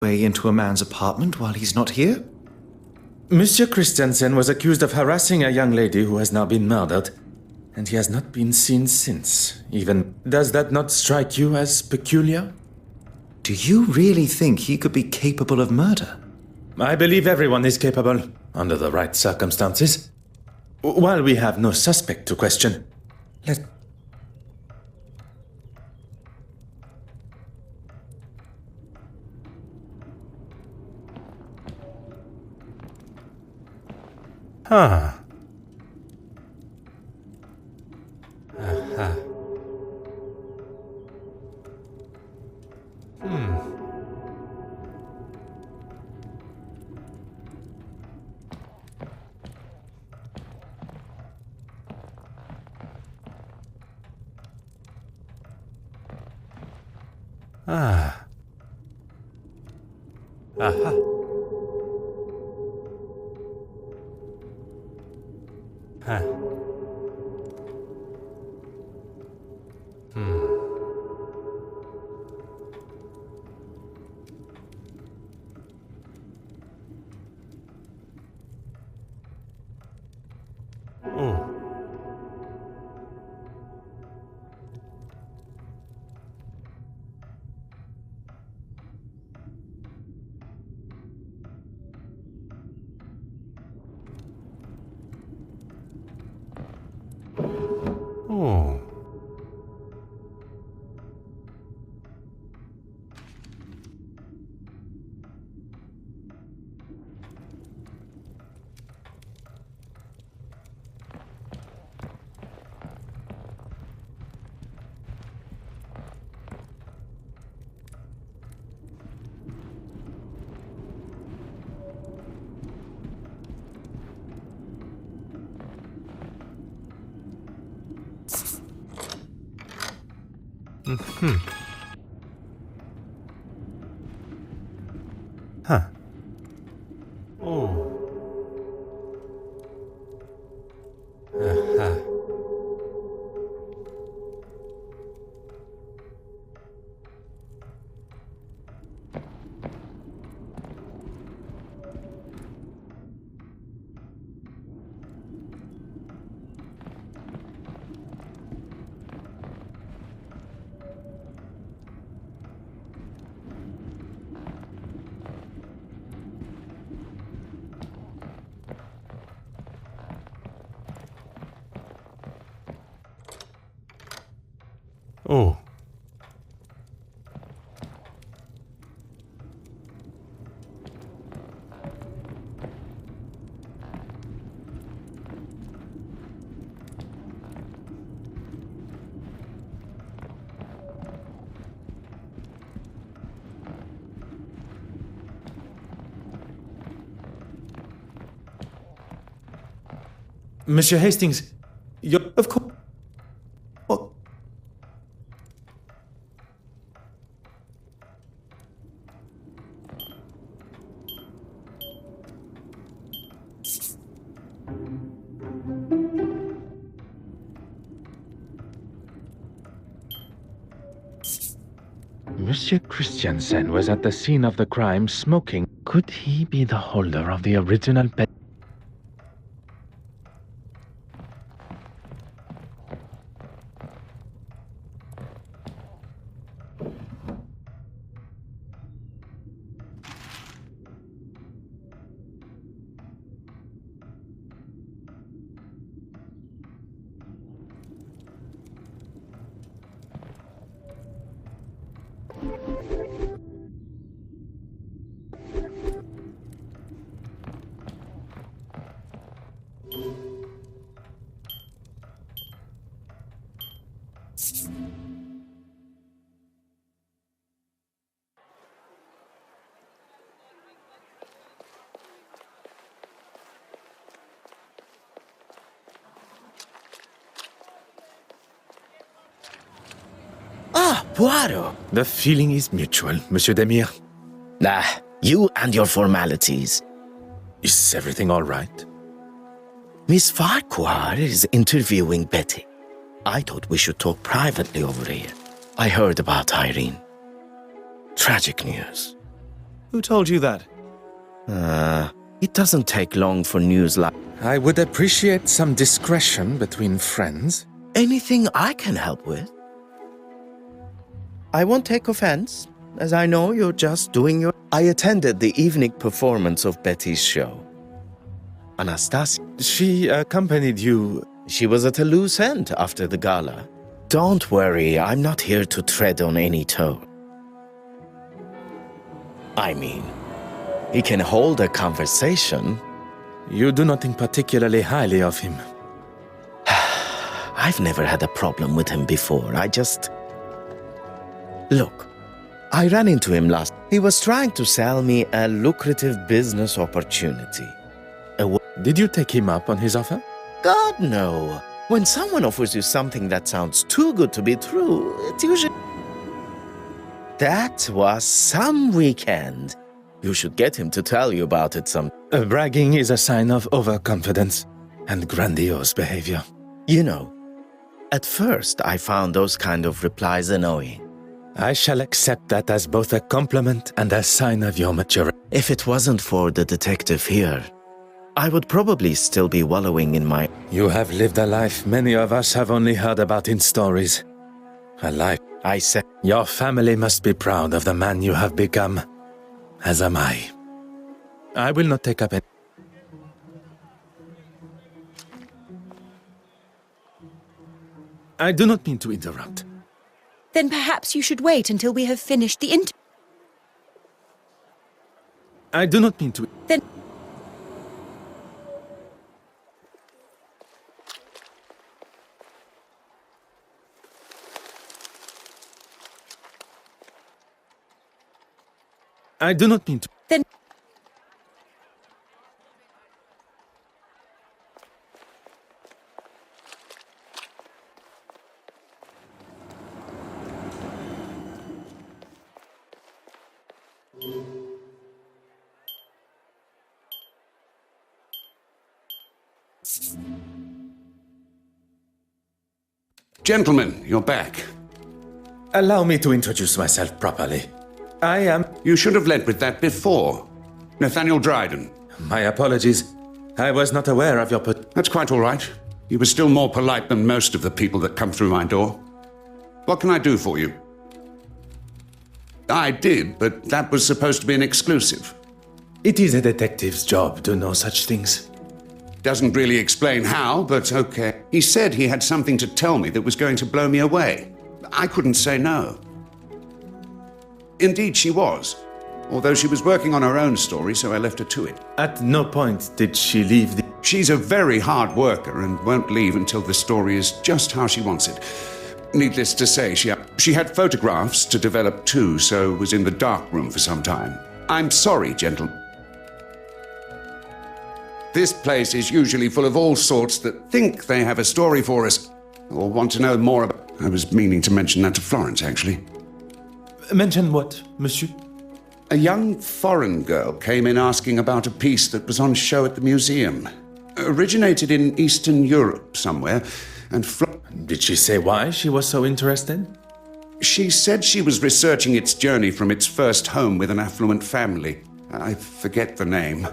way into a man's apartment while he's not here? Monsieur Christensen was accused of harassing a young lady who has now been murdered, and he has not been seen since. Even does that not strike you as peculiar? Do you really think he could be capable of murder? I believe everyone is capable, under the right circumstances. While we have no suspect to question, let... Huh. Aha. Ah. Aha. Huh. Oh. Oh. Huh. Oh. Aha. Oh. Monsieur Hastings, you... Of course... What? Monsieur Christiansen was at the scene of the crime smoking. Could he be the holder of the original pen? Ah, Poirot. The feeling is mutual, Monsieur Demire. Ah, you and your formalities. Is everything all right? Miss Farquhar is interviewing Betty. I thought we should talk privately over here. I heard about Irene. Tragic news. Who told you that? It doesn't take long for news like... I would appreciate some discretion between friends. Anything I can help with? I won't take offense, as I know you're just doing your... I attended the evening performance of Betty's show. Anastasia, She accompanied you. she was at a loose end after the gala. Don't worry, I'm not here to tread on any toe. I mean, he can hold a conversation. You do not think particularly highly of him. I've never had a problem with him before. Look, I ran into him last. He was trying to sell me a lucrative business opportunity. Did you take him up on his offer? God, no. When someone offers you something that sounds too good to be true, it's usually... That was some weekend. You should get him to tell you about it some... Bragging is a sign of overconfidence and grandiose behavior. You know, at first I found those kind of replies annoying. I shall accept that as both a compliment and a sign of your maturity. If it wasn't for the detective here, I would probably still be wallowing in my... You have lived a life many of us have only heard about in stories. A life. I said... Your family must be proud of the man you have become, as am I. I will not take up any... I do not mean to interrupt. Then perhaps you should wait until we have finished the interview. I do not mean to... Then... I do not mean to... Then... Gentlemen, you're back. Allow me to introduce myself properly. I am... You should have led with that before. Nathaniel Dryden. My apologies. I was not aware of your... That's quite all right. You were still more polite than most of the people that come through my door. What can I do for you? I did, but that was supposed to be an exclusive. It is a detective's job to know such things. Doesn't really explain how, but okay. He said he had something to tell me that was going to blow me away. I couldn't say no. Indeed, she was. Although she was working on her own story, so I left her to it. At no point did she leave the... She's a very hard worker and won't leave until the story is just how she wants it. Needless to say, she had photographs to develop too, so was in the dark room for some time. I'm sorry, gentlemen. This place is usually full of all sorts that think they have a story for us, or want to know more about... I was meaning to mention that to Florence, actually. Mention what, monsieur? A young foreign girl came in asking about a piece that was on show at the museum. Originated in Eastern Europe somewhere, and Did she say why she was so interested? She said she was researching its journey from its first home with an affluent family. I forget the name.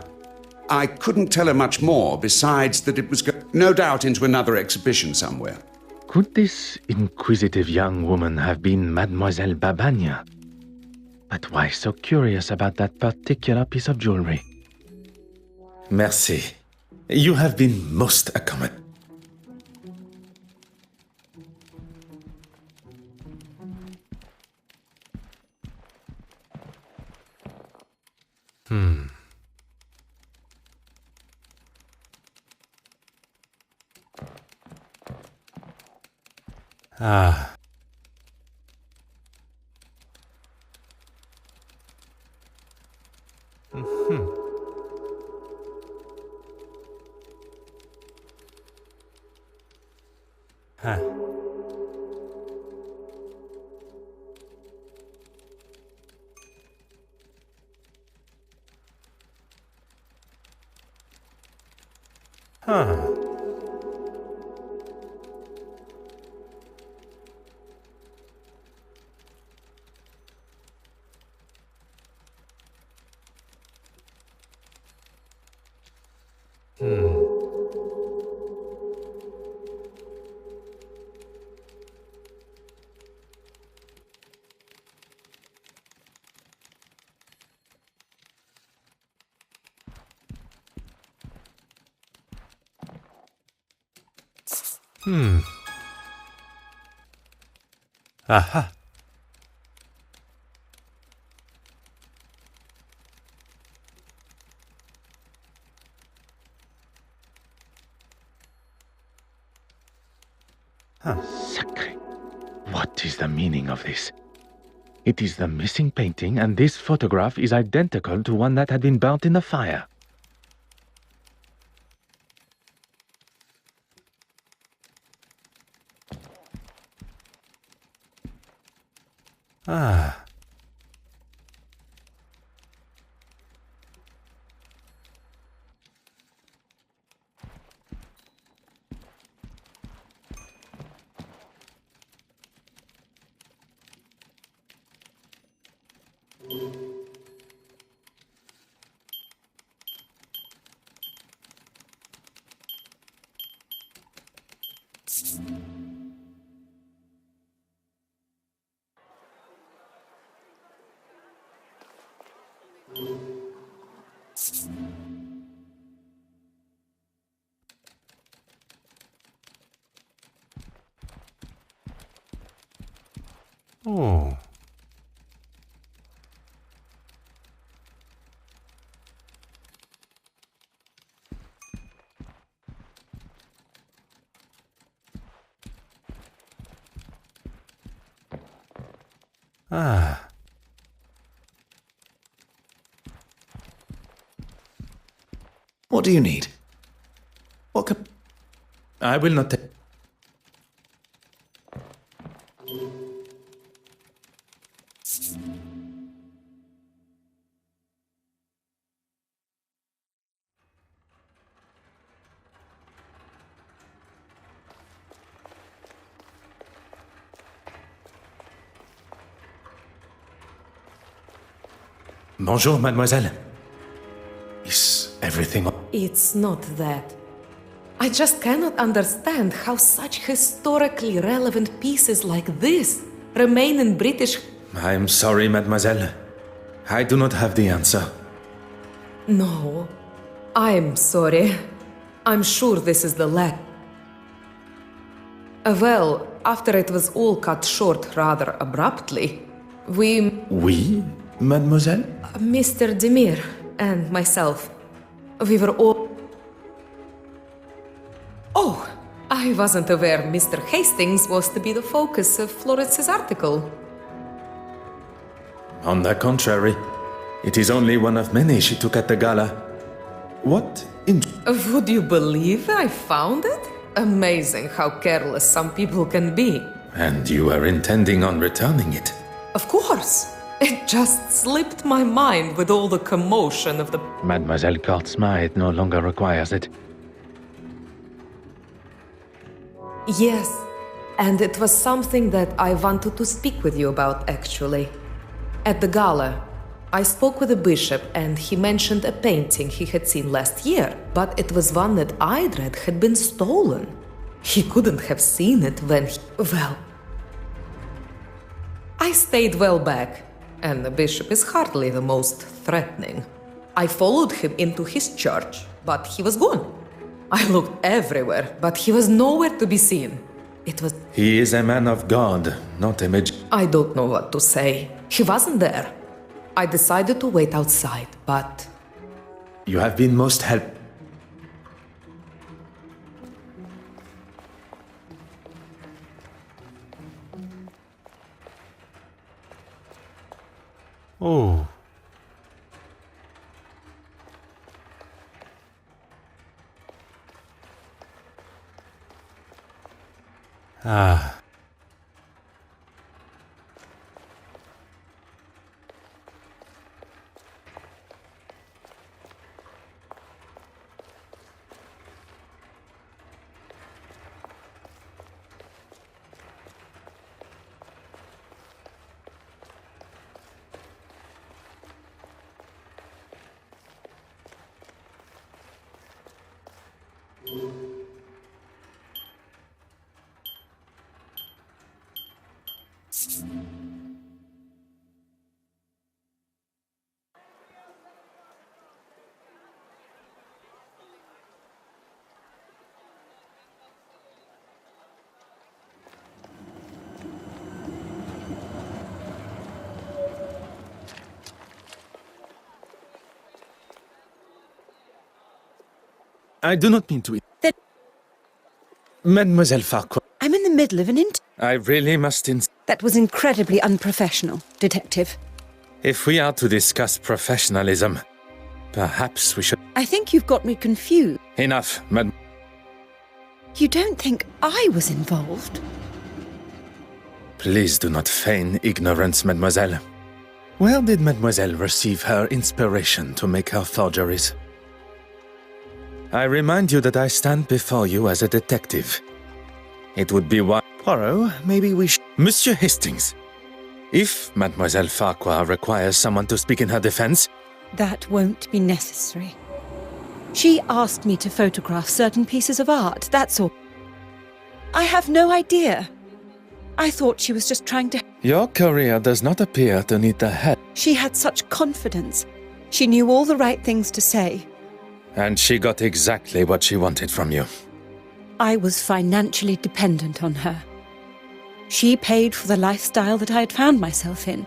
I couldn't tell her much more, besides that it was no doubt into another exhibition somewhere. Could this inquisitive young woman have been Mademoiselle Babagna? But why so curious about that particular piece of jewelry? Merci. You have been most accommodating. Ah. Huh. Huh. Aha. Sacre. What is the meaning of this? It is the missing painting, and this photograph is identical to one that had been burnt in the fire. Ah. Oh. Ah. What do you need? What could... I will not take. Bonjour, mademoiselle. Is everything... It's not that. I just cannot understand how such historically relevant pieces like this remain in British... I'm sorry, mademoiselle. I do not have the answer. No, I'm sorry. I'm sure this is the lack. Well, after it was all cut short rather abruptly, Oui, mademoiselle? Mr. Demir and myself, we were all... Oh, I wasn't aware Mr. Hastings was to be the focus of Florence's article. On the contrary, it is only one of many she took at the gala. What in... Would you believe I found it? Amazing how careless some people can be. And you are intending on returning it? Of course. It just slipped my mind with all the commotion of the... Mademoiselle Kortsma, no longer requires it. Yes, and it was something that I wanted to speak with you about, actually. At the gala, I spoke with the bishop and he mentioned a painting he had seen last year, but it was one that I'd read had been stolen. He couldn't have seen it when he... Well... I stayed well back, and the bishop is hardly the most threatening. I followed him into his church, but he was gone. I looked everywhere, but he was nowhere to be seen. It was... He is a man of God, not a I don't know what to say. He wasn't there. I decided to wait outside, but... You have been most help... Oh. Ah. I do not mean to... Then Mademoiselle Farquhar, I'm in the middle of an I really must That was incredibly unprofessional, Detective. If we are to discuss professionalism, perhaps we should... I think you've got me confused. Enough, Mad... You don't think I was involved? Please do not feign ignorance, mademoiselle. Where did mademoiselle receive her inspiration to make her forgeries? I remind you that I stand before you as a detective. It would be wise... Poirot, maybe we should... Monsieur Hastings, if Mademoiselle Farquhar requires someone to speak in her defense... That won't be necessary. She asked me to photograph certain pieces of art, that's all. I have no idea. I thought she was just trying to... Your career does not appear to need the help. She had such confidence. She knew all the right things to say. And she got exactly what she wanted from you. I was financially dependent on her. She paid for the lifestyle that I had found myself in.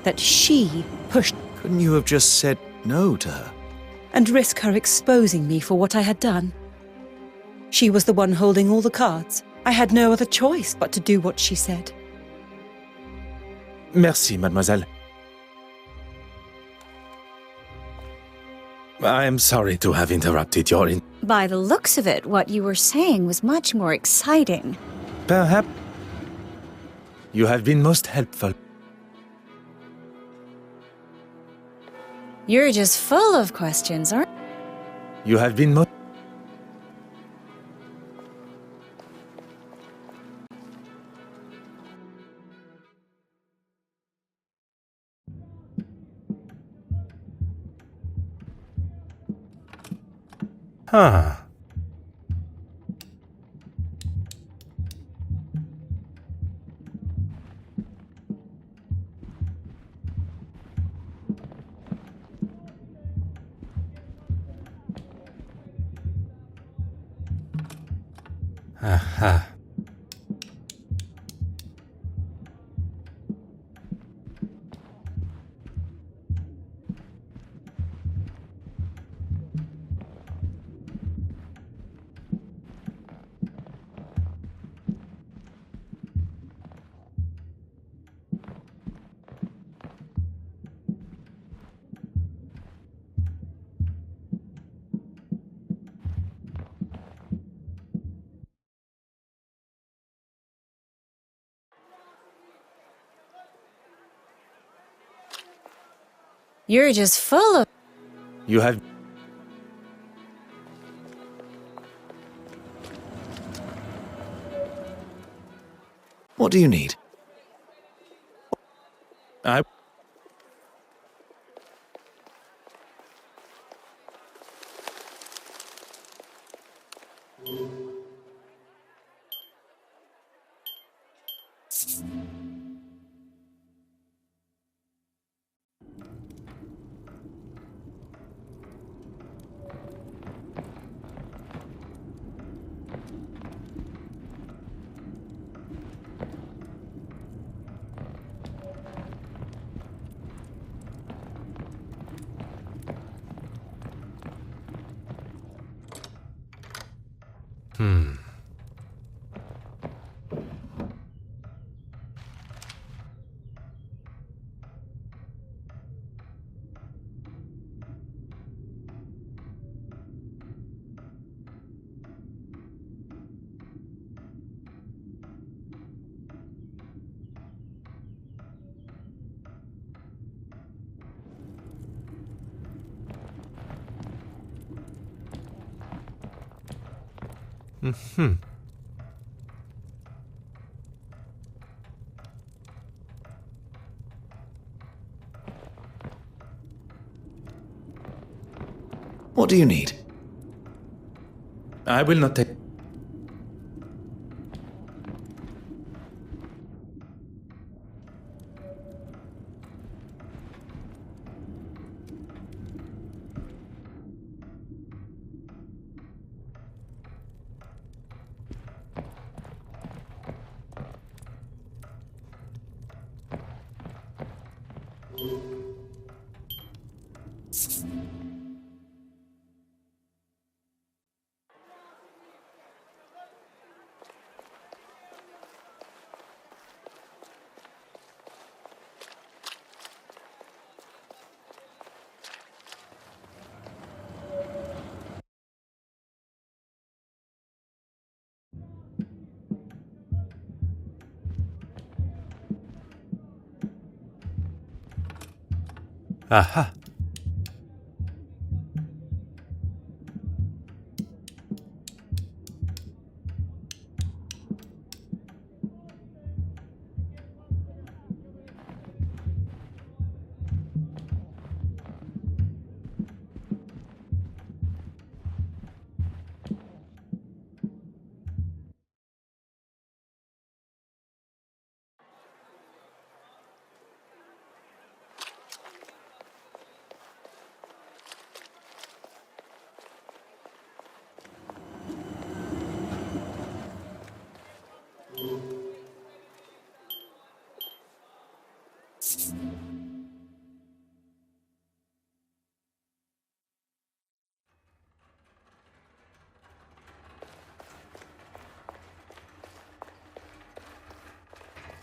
That she pushed... Couldn't you have just said no to her? And risk her exposing me for what I had done. She was the one holding all the cards. I had no other choice but to do what she said. Merci, mademoiselle. I am sorry to have interrupted your... By the looks of it, what you were saying was much more exciting. Perhaps... You have been most helpful. You're just full of questions, aren't you? You have been most... Huh. Aha. You're just full of... You have... What do you need? I... What do you need? I will not take... Aha.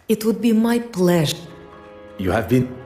It would be my pleasure. You have been...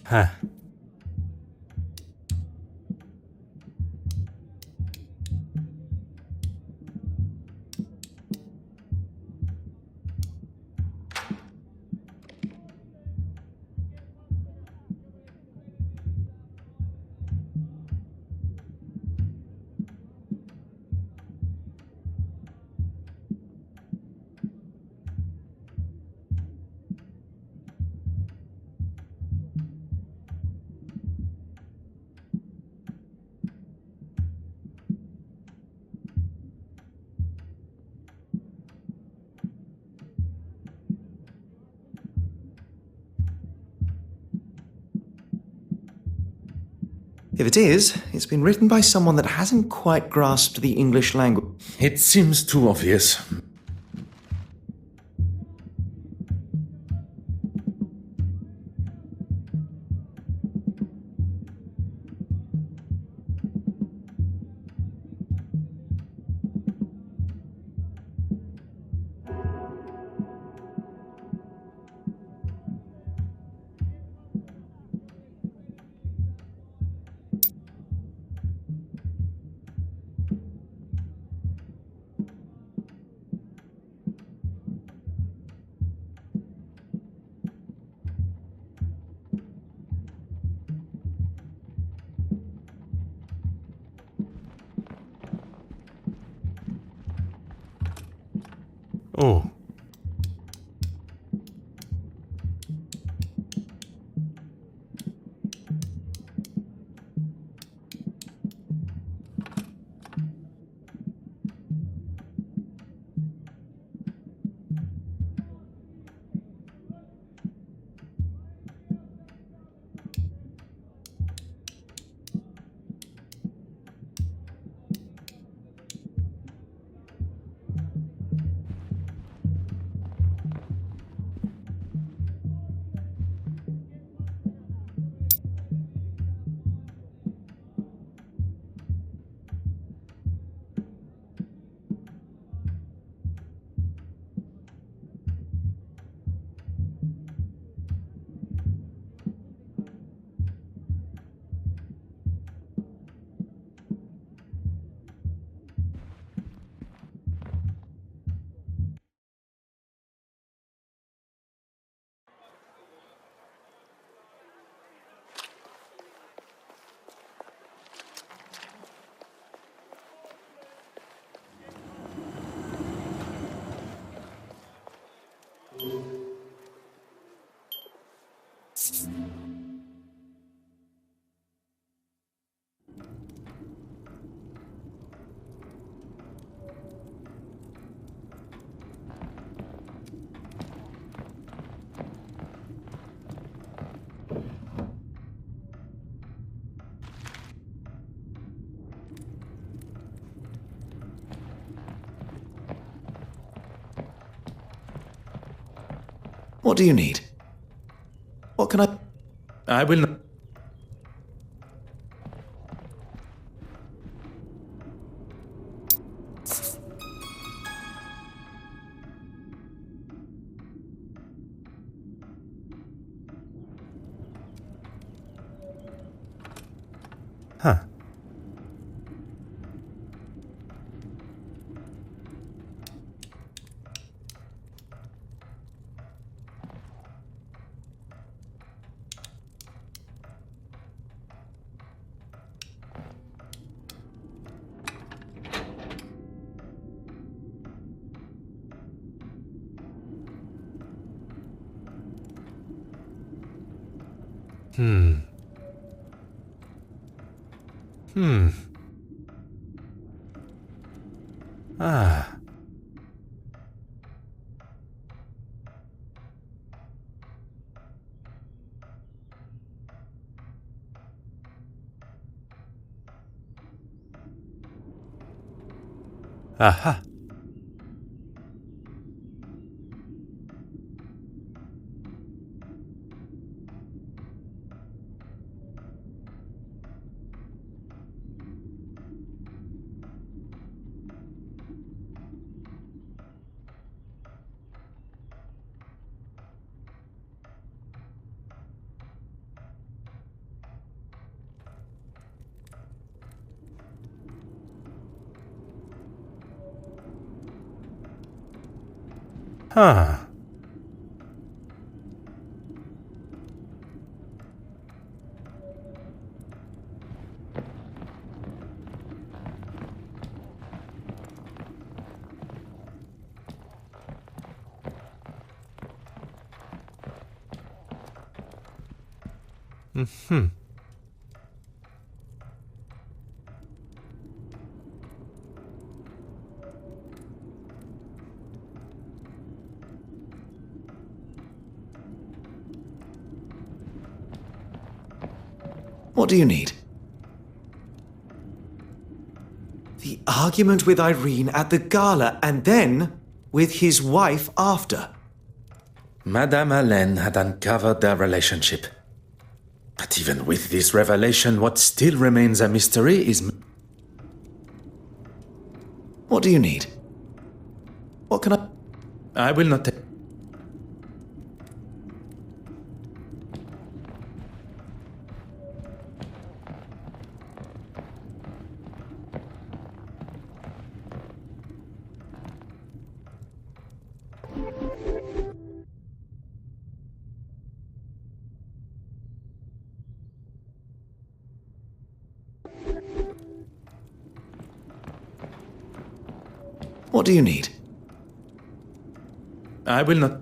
Huh. If it is, it's been written by someone that hasn't quite grasped the English language. It seems too obvious. What do you need? What can I... I will not. Huh. Ah. Aha. Huh. Mm-hmm. What do you need? The argument with Irene at the gala, and then with his wife after. Madame Hélène had uncovered their relationship. But even with this revelation, what still remains a mystery is... What do you need? What can I... I will not take... What do you need? I will not...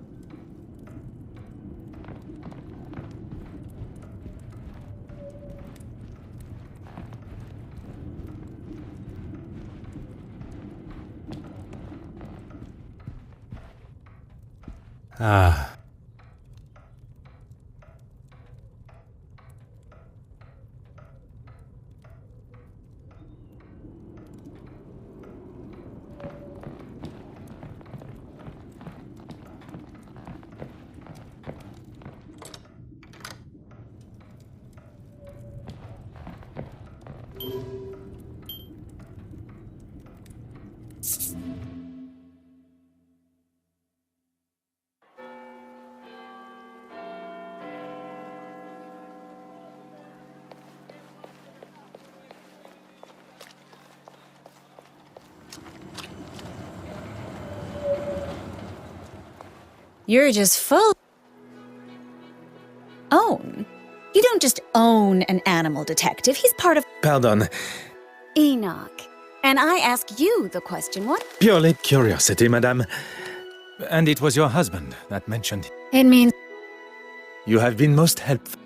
Ah. You're just full. Own? You don't just own an animal detective. He's part of Pardon. Enoch. And I ask you the question, what? Purely curiosity, madame. And it was your husband that mentioned... It means... You have been most helpful.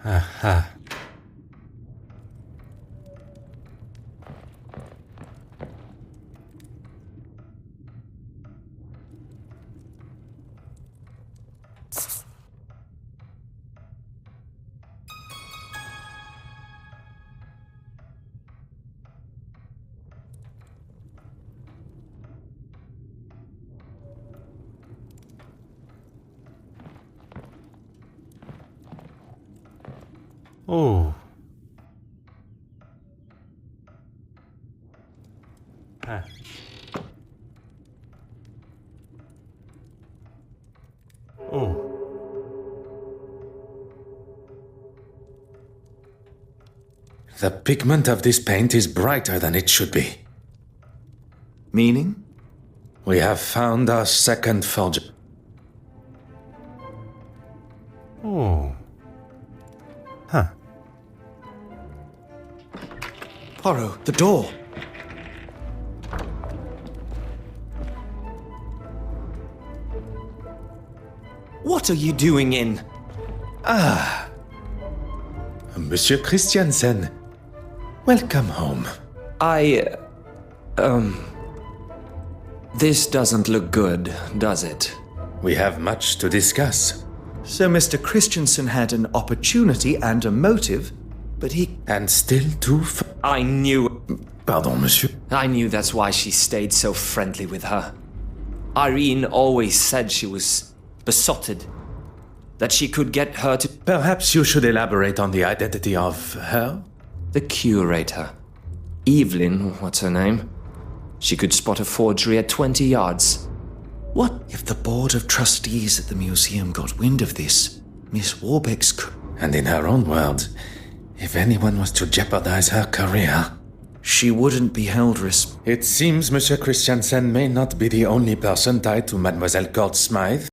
Aha. Oh. Ah. Oh. The pigment of this paint is brighter than it should be. Meaning? We have found our second forger. Oh. Huh. Poirot, the door. What are you doing in? Monsieur Christiansen, welcome home. This doesn't look good, does it? We have much to discuss. So Mr. Christiansen had an opportunity and a motive, but he... And still too I knew... Pardon, monsieur. I knew that's why she stayed so friendly with her. Irene always said she was besotted. That she could get her to... Perhaps you should elaborate on the identity of her? The curator. Evelyn, what's her name? She could spot a forgery at 20 yards. What if the board of trustees at the museum got wind of this? Miss Warbeck's... And in her own words, if anyone was to jeopardize her career... She wouldn't be held It seems Monsieur Christiansen may not be the only person tied to Mademoiselle Court Smythe.